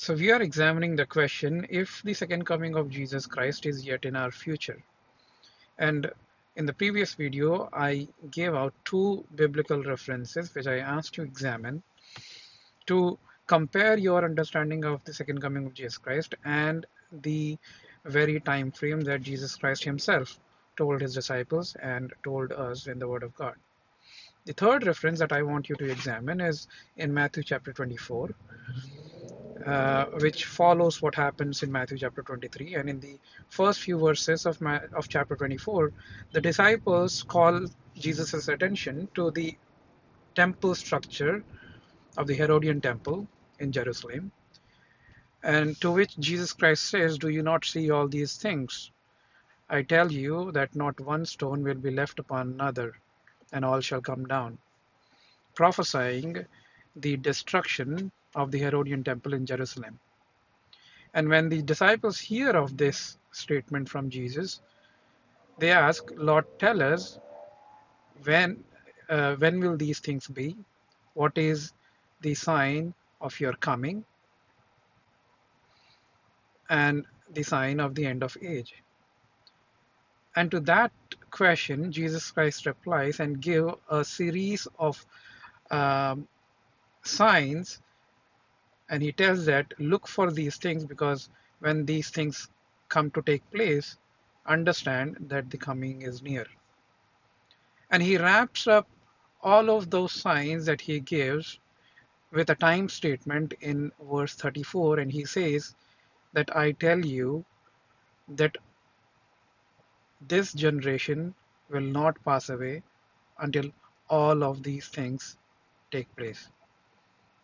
So we are examining the question if the second coming of Jesus Christ is yet in our future. And in the previous video, I gave out two biblical references which I asked you to examine to compare your understanding of the second coming of Jesus Christ and the very time frame that Jesus Christ himself told his disciples and told us in the Word of God. The third reference that I want you to examine is in Matthew chapter 24, which follows what happens in Matthew chapter 23. And in the first few verses of chapter 24, the disciples call Jesus' attention to the temple structure of the Herodian temple in Jerusalem, and to which Jesus Christ says, "Do you not see all these things? I tell you that not one stone will be left upon another, and all shall come down," prophesying the destruction of the Herodian temple in Jerusalem. And when the disciples hear of this statement from Jesus, they ask, "Lord, tell us when when will these things be? What is the sign of your coming and the sign of the end of age?" And to that question, Jesus Christ replies and give a series of um, signs, and he tells that look for these things because when these things come to take place, understand that the coming is near. And he wraps up all of those signs that he gives with a time statement in verse 34, and he says that I tell you that this generation will not pass away until all of these things take place.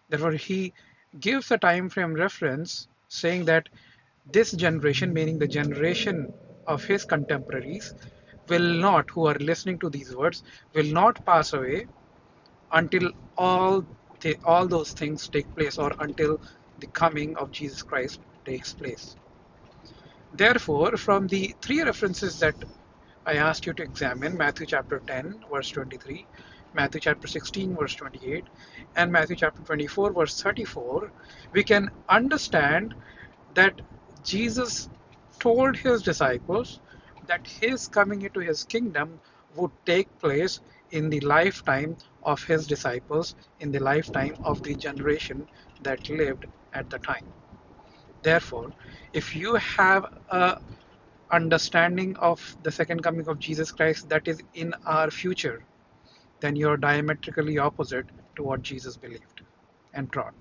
Therefore, he gives a time frame reference saying that this generation, meaning the generation of his contemporaries, will not, who are listening to these words, will not pass away until all those things take place, or until the coming of Jesus Christ takes place. Therefore, from the three references that I asked you to examine, Matthew chapter 10, verse 23, Matthew chapter 16, verse 28, and Matthew chapter 24, verse 34, we can understand that Jesus told his disciples that his coming into his kingdom would take place in the lifetime of his disciples, in the lifetime of the generation that lived at the time. Therefore, if you have a understanding of the second coming of Jesus Christ that is in our future, then you're diametrically opposite to what Jesus believed and taught.